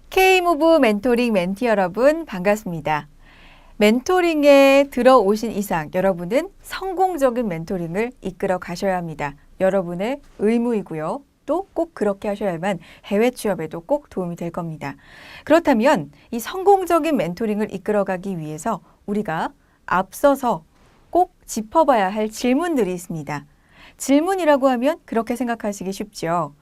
K-무브 멘토링 멘티 여러분 반갑습니다. 멘토링에 들어오신 이상 여러분은 성공적인 멘토링을 이끌어 가셔야 합니다. 여러분의 의무이고요. 또 꼭 그렇게 하셔야만 해외 취업에도 꼭 도움이 될 겁니다. 그렇다면 이 성공적인 멘토링을 이끌어가기 위해서 우리가 앞서서 꼭 짚어봐야 할 질문들이 있습니다. 질문이라고 하면 그렇게 생각하시기 쉽죠.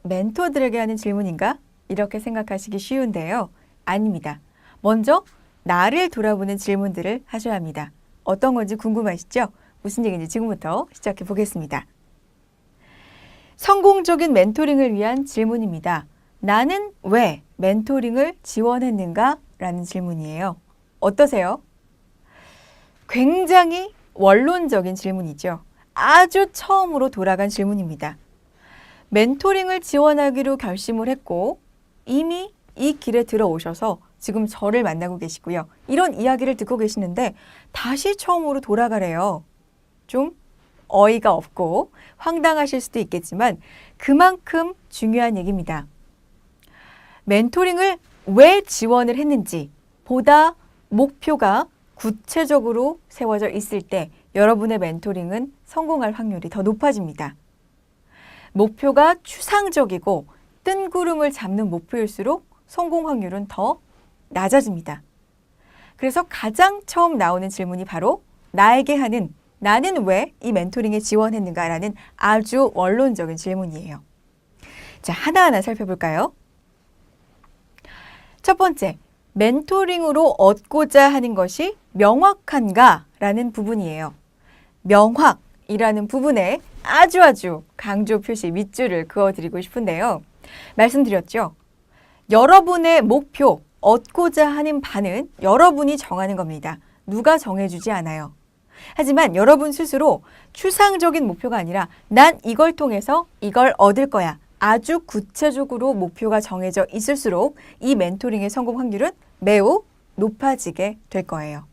멘토들에게 하는 질문인가? 이렇게 생각하시기 쉬운데요. 아닙니다. 먼저 나를 돌아보는 질문들을 하셔야 합니다. 어떤 건지 궁금하시죠? 무슨 얘기인지 지금부터 시작해 보겠습니다. 성공적인 멘토링을 위한 질문입니다. 나는 왜 멘토링을 지원했는가? 라는 질문이에요. 어떠세요? 굉장히 원론적인 질문이죠. 아주 처음으로 돌아간 질문입니다. 멘토링을 지원하기로 결심을 했고 이미 이 길에 들어오셔서 지금 저를 만나고 계시고요. 이런 이야기를 듣고 계시는데 다시 처음으로 돌아가래요. 좀 어이가 없고 황당하실 수도 있겠지만 그만큼 중요한 얘기입니다. 멘토링을 왜 지원을 했는지 보다 목표가 구체적으로 세워져 있을 때 여러분의 멘토링은 성공할 확률이 더 높아집니다. 목표가 추상적이고 뜬구름을 잡는 목표일수록 성공 확률은 더 낮아집니다. 그래서 가장 처음 나오는 질문이 바로 나에게 하는 나는 왜 이 멘토링에 지원했는가라는 아주 원론적인 질문이에요. 자, 하나하나 살펴볼까요? 첫 번째, 멘토링으로 얻고자 하는 것이 명확한가라는 부분이에요. 명확이라는 부분에 아주 강조 표시 밑줄을 그어드리고 싶은데요. 말씀드렸죠. 여러분의 목표, 얻고자 하는 바는 여러분이 정하는 겁니다. 누가 정해주지 않아요. 하지만 여러분 스스로 추상적인 목표가 아니라 난 이걸 통해서 이걸 얻을 거야. 아주 구체적으로 목표가 정해져 있을수록 이 멘토링의 성공 확률은 매우 높아지게 될 거예요.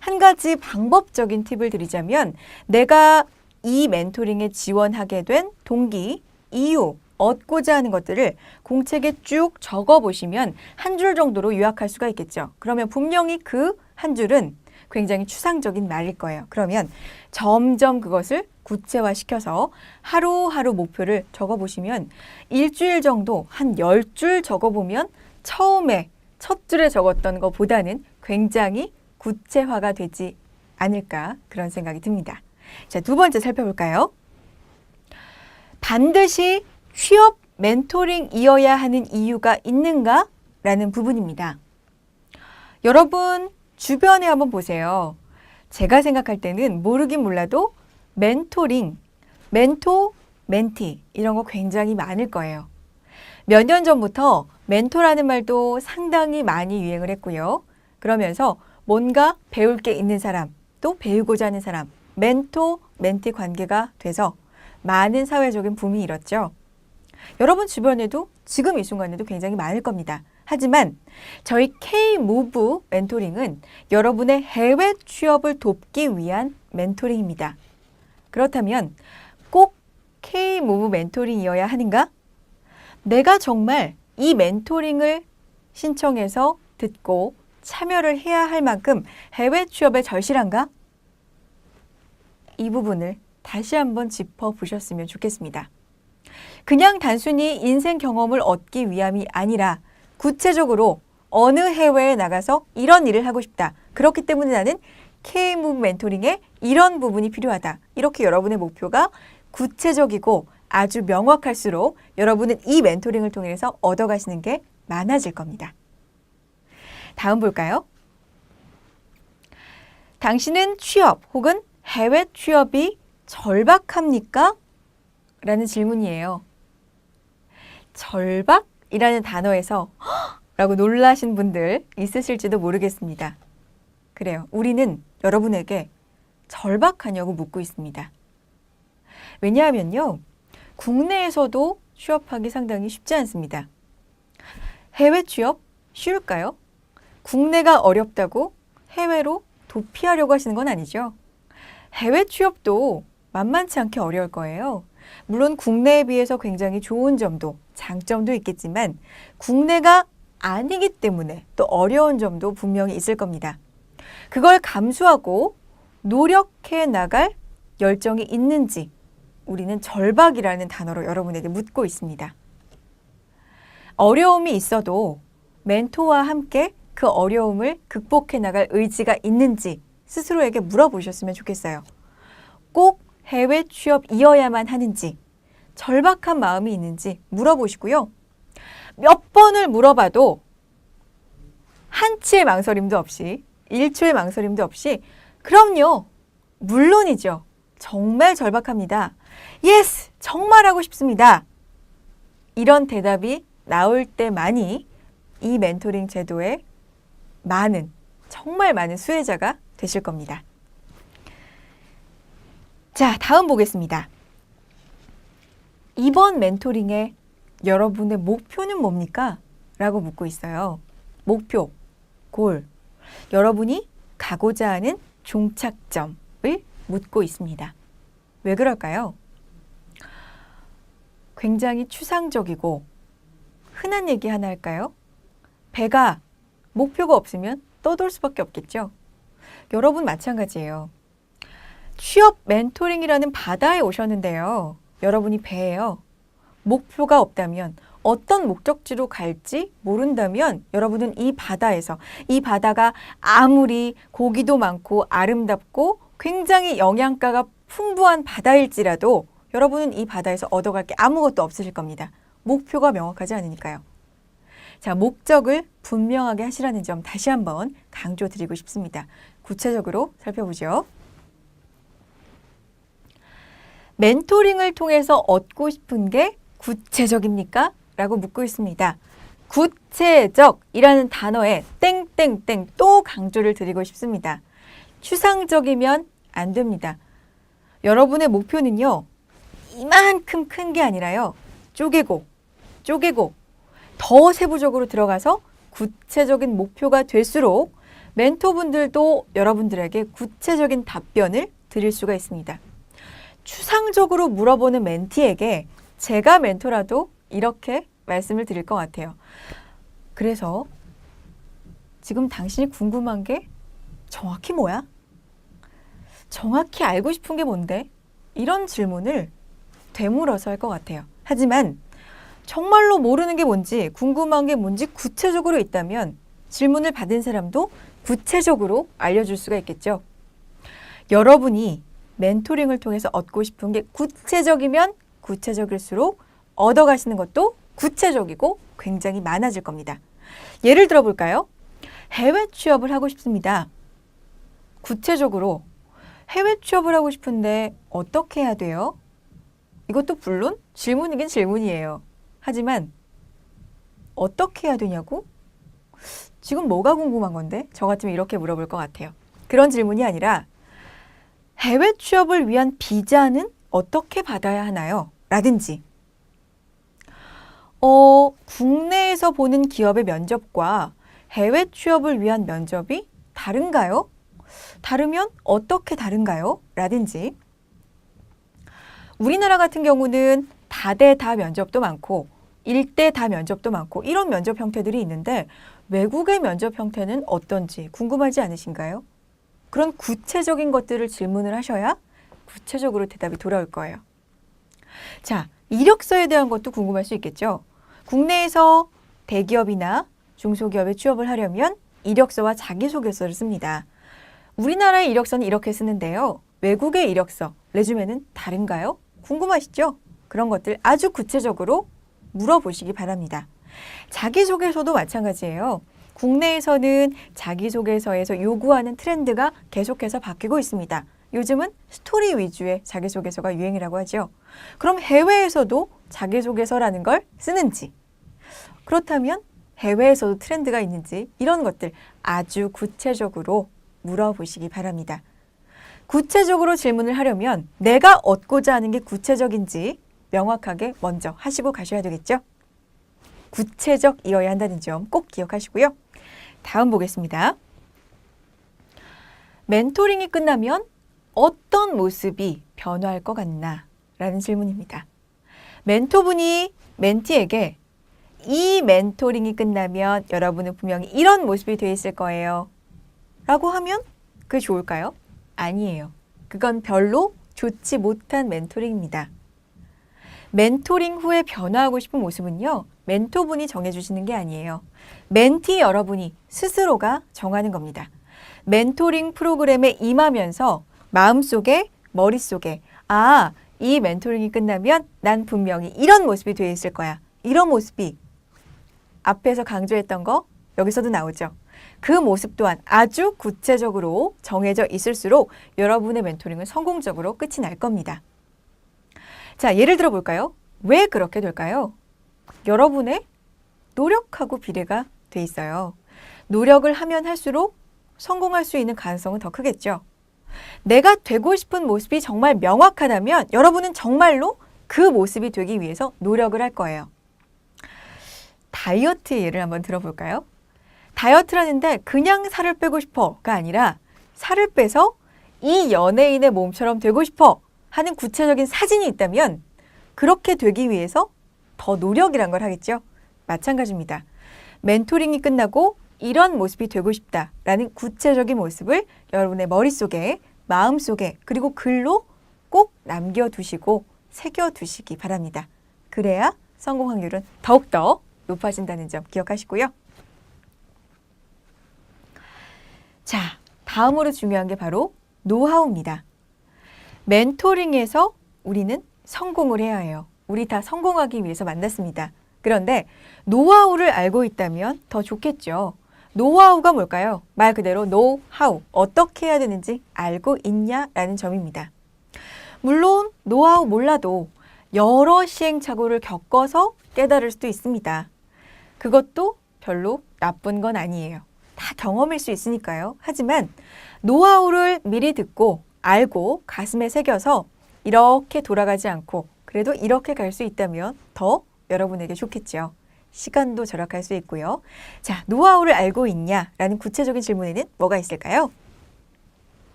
한 가지 방법적인 팁을 드리자면 내가 이 멘토링에 지원하게 된 동기, 이유, 얻고자 하는 것들을 공책에 쭉 적어보시면 한 줄 정도로 요약할 수가 있겠죠. 그러면 분명히 그 한 줄은 굉장히 추상적인 말일 거예요. 그러면 점점 그것을 구체화시켜서 하루하루 목표를 적어보시면 일주일 정도 한 10줄 적어보면 처음에 첫 줄에 적었던 것보다는 굉장히 구체화가 되지 않을까 그런 생각이 듭니다. 자, 두 번째 살펴볼까요? 반드시 취업 멘토링이어야 하는 이유가 있는가? 라는 부분입니다. 여러분 주변에 한번 보세요. 제가 생각할 때는 모르긴 몰라도 멘토링, 멘토, 멘티 이런 거 굉장히 많을 거예요. 몇 년 전부터 멘토라는 말도 상당히 많이 유행을 했고요. 그러면서 뭔가 배울 게 있는 사람, 또 배우고자 하는 사람, 멘토, 멘티 관계가 돼서 많은 사회적인 붐이 일었죠. 여러분 주변에도 지금 이 순간에도 굉장히 많을 겁니다. 하지만 저희 K-무브 멘토링은 여러분의 해외 취업을 돕기 위한 멘토링입니다. 그렇다면 꼭 K-무브 멘토링이어야 하는가? 내가 정말 이 멘토링을 신청해서 듣고 참여를 해야 할 만큼 해외 취업에 절실한가? 이 부분을 다시 한번 짚어보셨으면 좋겠습니다. 그냥 단순히 인생 경험을 얻기 위함이 아니라 구체적으로 어느 해외에 나가서 이런 일을 하고 싶다. 그렇기 때문에 나는 K-무브 멘토링에 이런 부분이 필요하다. 이렇게 여러분의 목표가 구체적이고 아주 명확할수록 여러분은 이 멘토링을 통해서 얻어가시는 게 많아질 겁니다. 다음 볼까요? 당신은 취업 혹은 해외 취업이 절박합니까? 라는 질문이에요. 절박이라는 단어에서 라고 놀라신 분들 있으실지도 모르겠습니다. 그래요. 우리는 여러분에게 절박하냐고 묻고 있습니다. 왜냐하면요. 국내에서도 취업하기 상당히 쉽지 않습니다. 해외 취업 쉬울까요? 국내가 어렵다고 해외로 도피하려고 하시는 건 아니죠. 해외 취업도 만만치 않게 어려울 거예요. 물론 국내에 비해서 굉장히 좋은 점도 장점도 있겠지만 국내가 아니기 때문에 또 어려운 점도 분명히 있을 겁니다. 그걸 감수하고 노력해 나갈 열정이 있는지 우리는 절박이라는 단어로 여러분에게 묻고 있습니다. 어려움이 있어도 멘토와 함께 그 어려움을 극복해 나갈 의지가 있는지 스스로에게 물어보셨으면 좋겠어요. 꼭 해외 취업이어야만 하는지, 절박한 마음이 있는지 물어보시고요. 몇 번을 물어봐도 한치의 망설임도 없이, 1초의 망설임도 없이 그럼요, 물론이죠. 정말 절박합니다. 예스! 정말 하고 싶습니다. 이런 대답이 나올 때만이 이 멘토링 제도의 정말 많은 수혜자가 되실 겁니다. 자, 다음 보겠습니다. 이번 멘토링의 여러분의 목표는 뭡니까? 라고 묻고 있어요. 목표, 골. 여러분이 가고자 하는 종착점을 묻고 있습니다. 왜 그럴까요? 굉장히 추상적이고 흔한 얘기 하나 할까요? 배가 목표가 없으면 떠돌 수밖에 없겠죠. 여러분 마찬가지예요. 취업 멘토링이라는 바다에 오셨는데요. 여러분이 배예요. 목표가 없다면, 어떤 목적지로 갈지 모른다면 여러분은 이 바다에서, 이 바다가 아무리 고기도 많고 아름답고 굉장히 영양가가 풍부한 바다일지라도 여러분은 이 바다에서 얻어갈 게 아무것도 없으실 겁니다. 목표가 명확하지 않으니까요. 자, 목적을 분명하게 하시라는 점 다시 한번 강조드리고 싶습니다. 구체적으로 살펴보죠. 멘토링을 통해서 얻고 싶은 게 구체적입니까? 라고 묻고 있습니다. 구체적이라는 단어에 땡땡땡 또 강조를 드리고 싶습니다. 추상적이면 안 됩니다. 여러분의 목표는요, 이만큼 큰 게 아니라요, 쪼개고 더 세부적으로 들어가서 구체적인 목표가 될수록 멘토분들도 여러분들에게 구체적인 답변을 드릴 수가 있습니다. 추상적으로 물어보는 멘티에게 제가 멘토라도 이렇게 말씀을 드릴 것 같아요. 그래서 지금 당신이 궁금한 게 정확히 뭐야? 정확히 알고 싶은 게 뭔데? 이런 질문을 되물어서 할 것 같아요. 하지만 정말로 모르는 게 뭔지, 궁금한 게 뭔지 구체적으로 있다면 질문을 받은 사람도 구체적으로 알려줄 수가 있겠죠. 여러분이 멘토링을 통해서 얻고 싶은 게 구체적이면 구체적일수록 얻어가시는 것도 구체적이고 굉장히 많아질 겁니다. 예를 들어 볼까요? 해외 취업을 하고 싶습니다. 구체적으로 해외 취업을 하고 싶은데 어떻게 해야 돼요? 이것도 물론 질문이긴 질문이에요. 하지만 어떻게 해야 되냐고? 지금 뭐가 궁금한 건데? 저 같으면 이렇게 물어볼 것 같아요. 그런 질문이 아니라 해외 취업을 위한 비자는 어떻게 받아야 하나요? 라든지 국내에서 보는 기업의 면접과 해외 취업을 위한 면접이 다른가요? 다르면 어떻게 다른가요? 라든지 우리나라 같은 경우는 다대다 면접도 많고 1대 다 면접도 많고 이런 면접 형태들이 있는데 외국의 면접 형태는 어떤지 궁금하지 않으신가요? 그런 구체적인 것들을 질문을 하셔야 구체적으로 대답이 돌아올 거예요. 자, 이력서에 대한 것도 궁금할 수 있겠죠. 국내에서 대기업이나 중소기업에 취업을 하려면 이력서와 자기소개서를 씁니다. 우리나라의 이력서는 이렇게 쓰는데요. 외국의 이력서, 레주메는 다른가요? 궁금하시죠? 그런 것들 아주 구체적으로 물어보시기 바랍니다. 자기소개서도 마찬가지예요. 국내에서는 자기소개서에서 요구하는 트렌드가 계속해서 바뀌고 있습니다. 요즘은 스토리 위주의 자기소개서가 유행이라고 하죠. 그럼 해외에서도 자기소개서라는 걸 쓰는지, 그렇다면 해외에서도 트렌드가 있는지 이런 것들 아주 구체적으로 물어보시기 바랍니다. 구체적으로 질문을 하려면 내가 얻고자 하는 게 구체적인지 명확하게 먼저 하시고 가셔야 되겠죠? 구체적이어야 한다는 점 꼭 기억하시고요. 다음 보겠습니다. 멘토링이 끝나면 어떤 모습이 변화할 것 같나? 라는 질문입니다. 멘토분이 멘티에게 이 멘토링이 끝나면 여러분은 분명히 이런 모습이 돼 있을 거예요. 라고 하면 그게 좋을까요? 아니에요. 그건 별로 좋지 못한 멘토링입니다. 멘토링 후에 변화하고 싶은 모습은요, 멘토분이 정해주시는 게 아니에요. 멘티 여러분이 스스로가 정하는 겁니다. 멘토링 프로그램에 임하면서 마음속에, 머릿속에 이 멘토링이 끝나면 난 분명히 이런 모습이 돼 있을 거야. 이런 모습이 앞에서 강조했던 거 여기서도 나오죠. 그 모습 또한 아주 구체적으로 정해져 있을수록 여러분의 멘토링은 성공적으로 끝이 날 겁니다. 자, 예를 들어 볼까요? 왜 그렇게 될까요? 여러분의 노력하고 비례가 돼 있어요. 노력을 하면 할수록 성공할 수 있는 가능성은 더 크겠죠. 내가 되고 싶은 모습이 정말 명확하다면 여러분은 정말로 그 모습이 되기 위해서 노력을 할 거예요. 다이어트의 예를 한번 들어볼까요? 다이어트를 하는데 그냥 살을 빼고 싶어가 아니라 살을 빼서 이 연예인의 몸처럼 되고 싶어 하는 구체적인 사진이 있다면 그렇게 되기 위해서 더 노력이란 걸 하겠죠. 마찬가지입니다. 멘토링이 끝나고 이런 모습이 되고 싶다라는 구체적인 모습을 여러분의 머릿속에, 마음속에, 그리고 글로 꼭 남겨두시고 새겨두시기 바랍니다. 그래야 성공 확률은 더욱더 높아진다는 점 기억하시고요. 자, 다음으로 중요한 게 바로 노하우입니다. 멘토링에서 우리는 성공을 해야 해요. 우리 다 성공하기 위해서 만났습니다. 그런데 노하우를 알고 있다면 더 좋겠죠. 노하우가 뭘까요? 말 그대로 노하우, 어떻게 해야 되는지 알고 있냐라는 점입니다. 물론 노하우 몰라도 여러 시행착오를 겪어서 깨달을 수도 있습니다. 그것도 별로 나쁜 건 아니에요. 다 경험일 수 있으니까요. 하지만 노하우를 미리 듣고 알고 가슴에 새겨서 이렇게 돌아가지 않고 그래도 이렇게 갈 수 있다면 더 여러분에게 좋겠죠. 시간도 절약할 수 있고요. 자, 노하우를 알고 있냐라는 구체적인 질문에는 뭐가 있을까요?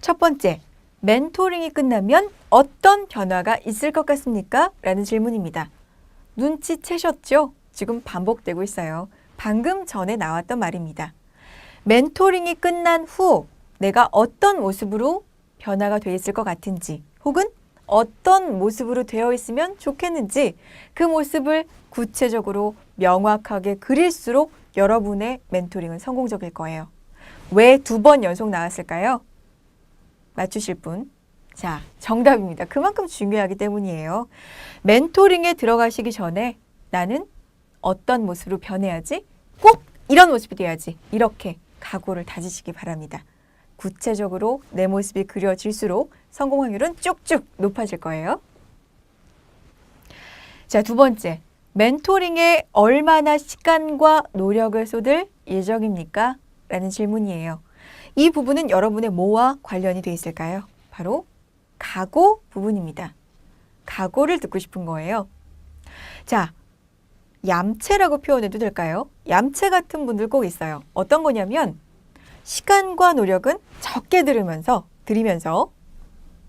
첫 번째, 멘토링이 끝나면 어떤 변화가 있을 것 같습니까? 라는 질문입니다. 눈치채셨죠? 지금 반복되고 있어요. 방금 전에 나왔던 말입니다. 멘토링이 끝난 후 내가 어떤 모습으로 변화가 돼 있을 것 같은지 혹은 어떤 모습으로 되어 있으면 좋겠는지 그 모습을 구체적으로 명확하게 그릴수록 여러분의 멘토링은 성공적일 거예요. 왜 2번 연속 나왔을까요? 맞추실 분? 자, 정답입니다. 그만큼 중요하기 때문이에요. 멘토링에 들어가시기 전에 나는 어떤 모습으로 변해야지? 꼭 이런 모습이 돼야지. 이렇게 각오를 다지시기 바랍니다. 구체적으로 내 모습이 그려질수록 성공 확률은 쭉쭉 높아질 거예요. 자, 2번째. 멘토링에 얼마나 시간과 노력을 쏟을 예정입니까? 라는 질문이에요. 이 부분은 여러분의 뭐와 관련이 돼 있을까요? 바로 각오 부분입니다. 각오를 듣고 싶은 거예요. 자, 얌체라고 표현해도 될까요? 얌체 같은 분들 꼭 있어요. 어떤 거냐면 시간과 노력은 적게 들이면서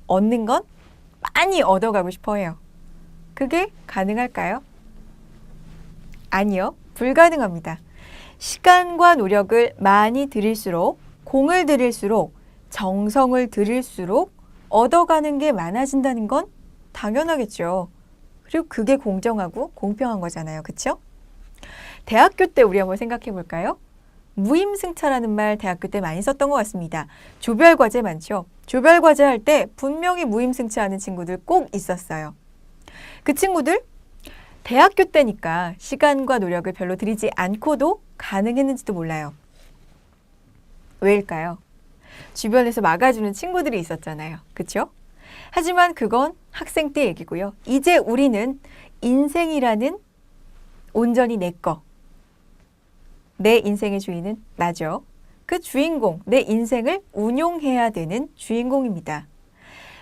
얻는 건 많이 얻어가고 싶어 해요. 그게 가능할까요? 아니요. 불가능합니다. 시간과 노력을 많이 들일수록, 공을 들일수록, 정성을 들일수록 얻어가는 게 많아진다는 건 당연하겠죠. 그리고 그게 공정하고 공평한 거잖아요. 그렇죠? 대학교 때 우리 한번 생각해 볼까요? 무임승차라는 말 대학교 때 많이 썼던 것 같습니다. 조별과제 많죠? 조별과제 할 때 분명히 무임승차하는 친구들 꼭 있었어요. 그 친구들 대학교 때니까 시간과 노력을 별로 들이지 않고도 가능했는지도 몰라요. 왜일까요? 주변에서 막아주는 친구들이 있었잖아요. 그렇죠? 하지만 그건 학생 때 얘기고요. 이제 우리는 인생이라는 온전히 내 거. 내 인생의 주인은 나죠. 그 주인공, 내 인생을 운용해야 되는 주인공입니다.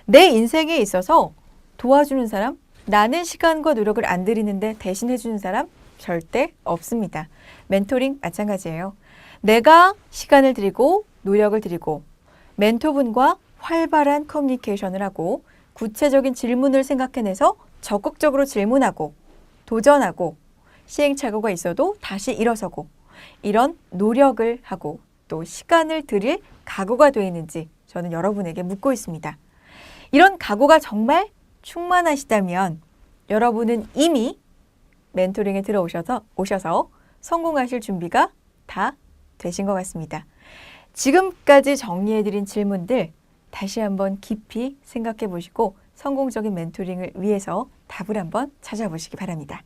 내 인생에 있어서 도와주는 사람, 나는 시간과 노력을 안 들이는데 대신해주는 사람 절대 없습니다. 멘토링 마찬가지예요. 내가 시간을 들이고 노력을 들이고 멘토분과 활발한 커뮤니케이션을 하고 구체적인 질문을 생각해내서 적극적으로 질문하고 도전하고 시행착오가 있어도 다시 일어서고 이런 노력을 하고 또 시간을 들일 각오가 되어 있는지 저는 여러분에게 묻고 있습니다. 이런 각오가 정말 충만하시다면 여러분은 이미 멘토링에 오셔서 성공하실 준비가 다 되신 것 같습니다. 지금까지 정리해드린 질문들 다시 한번 깊이 생각해 보시고 성공적인 멘토링을 위해서 답을 한번 찾아보시기 바랍니다.